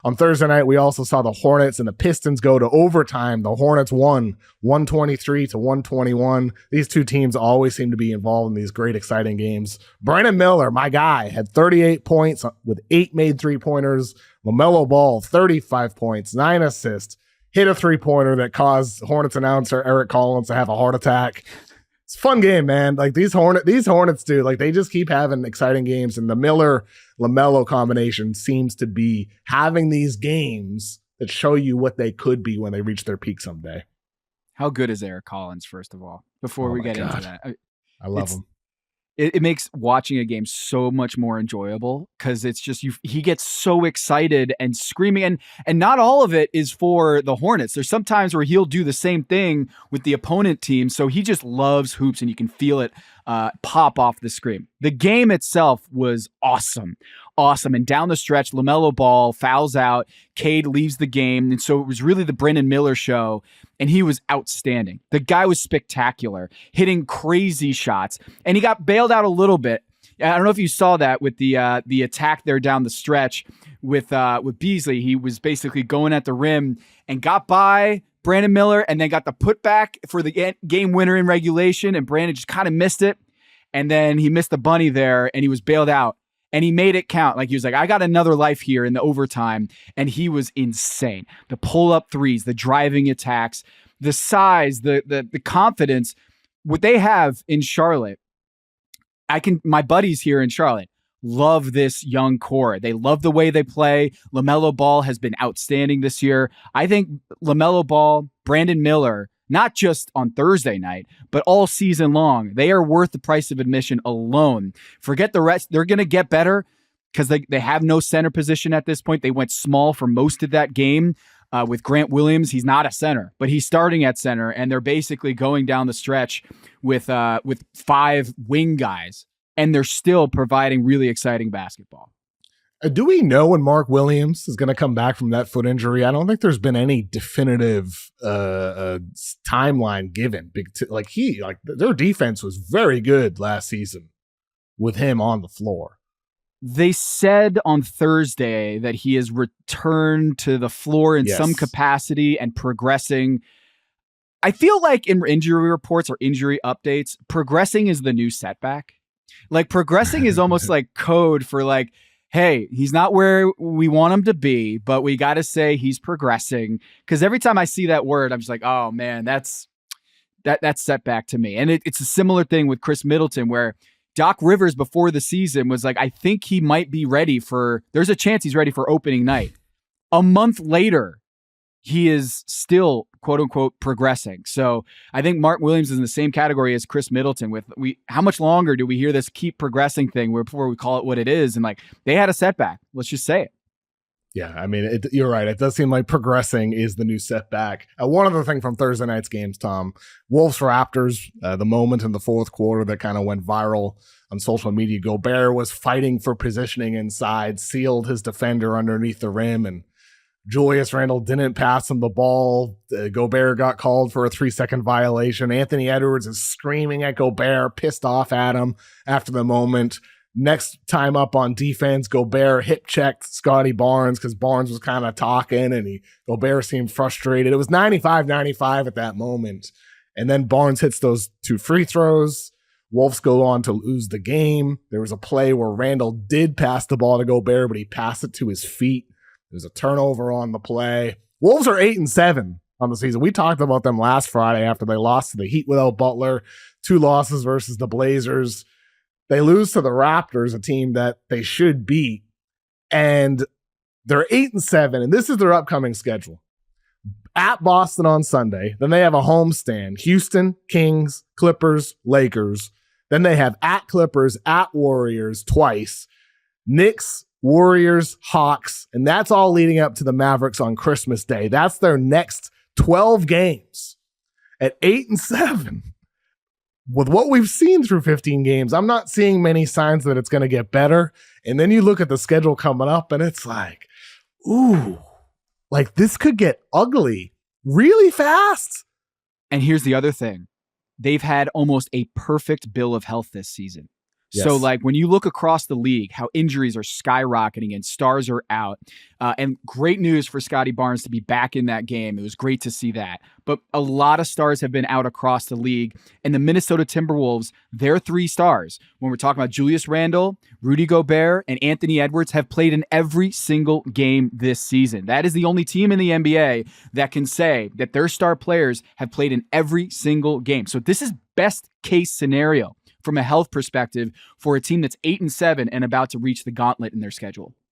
On Thursday night, we also saw the Hornets and the Pistons go to overtime. The Hornets won 123-121. These two teams always seem to be involved in these great, exciting games. Brandon Miller, my guy, had 38 points with 8 made three-pointers. LaMelo Ball, 35 points, 9 assists, hit a three-pointer that caused Hornets announcer Eric Collins to have a heart attack. It's a fun game, man. Like these Hornets do, like they just keep having exciting games, and the Miller-LaMelo combination seems to be having these games that show you what they could be when they reach their peak someday. How good is Eric Collins, first of all, before we get into that? I love him. It makes watching a game so much more enjoyable because it's just he gets so excited and screaming, and not all of it is for the Hornets. There's some times where he'll do the same thing with the opponent team, so he just loves hoops, and you can feel it pop off the screen. The game itself was awesome. And down the stretch, LaMelo Ball fouls out, Cade leaves the game, and so it was really the Brandon Miller show, and he was outstanding. The guy was spectacular, hitting crazy shots, and he got bailed out a little bit. I don't know if you saw that with the attack there down the stretch with Beasley. He was basically going at the rim and got by Brandon Miller, and then got the putback for the game winner in regulation, and Brandon just kind of missed it, and then he missed the bunny there, and he was bailed out. And he made it count. Like he was like, I got another life here in the overtime. And he was insane. The pull-up threes, the driving attacks, the size, the confidence, what they have in Charlotte. My buddies here in Charlotte love this young core. They love the way they play. LaMelo Ball has been outstanding this year. I think LaMelo Ball, Brandon Miller, not just on Thursday night, but all season long, they are worth the price of admission alone. Forget the rest. They're going to get better because they have no center position at this point. They went small for most of that game with Grant Williams. He's not a center, but he's starting at center, and they're basically going down the stretch with 5 wing guys, and they're still providing really exciting basketball. Do we know when Mark Williams is going to come back from that foot injury? I don't think there's been any definitive timeline given. Their defense was very good last season with him on the floor. They said on Thursday that he has returned to the floor in some capacity and progressing. I feel like in injury reports or injury updates, progressing is the new setback. Like progressing is almost like code for like, hey, he's not where we want him to be, but we got to say he's progressing. Because every time I see that word, I'm just like, oh man, that's setback to me. And it's a similar thing with Chris Middleton, where Doc Rivers before the season was like, I think he might be there's a chance he's ready for opening night. A month later, he is still quote unquote progressing. So I think Mark Williams is in the same category as Chris Middleton with how much longer do we hear this keep progressing thing before we call it what it is? And like they had a setback. Let's just say it. Yeah, I mean, you're right. It does seem like progressing is the new setback. One other thing from Thursday night's games, Tom, Wolves-Raptors, the moment in the fourth quarter that kind of went viral on social media. Gobert was fighting for positioning inside, sealed his defender underneath the rim, and Julius Randle didn't pass him the ball. Gobert got called for a 3-second violation. Anthony Edwards is screaming at Gobert, pissed off at him after the moment. Next time up on defense, Gobert hip checked Scotty Barnes because Barnes was kind of talking, and Gobert seemed frustrated. It was 95-95 at that moment. And then Barnes hits those 2 free throws. Wolves go on to lose the game. There was a play where Randle did pass the ball to Gobert, but he passed it to his feet. There's a turnover on the play. Wolves are 8-7 on the season. We talked about them last Friday after they lost to the Heat without Butler. 2 losses versus the Blazers. They lose to the Raptors, a team that they should beat. And they're 8-7, and this is their upcoming schedule. At Boston on Sunday. Then they have a homestand. Houston, Kings, Clippers, Lakers. Then they have at Clippers, at Warriors twice. Knicks, Warriors, Hawks, and that's all leading up to the Mavericks on Christmas Day. That's their next 12 games at 8-7. With what we've seen through 15 games, I'm not seeing many signs that it's going to get better. And then you look at the schedule coming up, and it's like, ooh, like this could get ugly really fast. And here's the other thing. They've had almost a perfect bill of health this season. So Yes. like when you look across the league, how injuries are skyrocketing and stars are out, and great news for Scotty Barnes to be back in that game. It was great to see that. But a lot of stars have been out across the league. And the Minnesota Timberwolves, their 3 stars, when we're talking about Julius Randle, Rudy Gobert, and Anthony Edwards, have played in every single game this season. That is the only team in the NBA that can say that their star players have played in every single game. So this is best case scenario from a health perspective for a team that's 8-7 and about to reach the gauntlet in their schedule.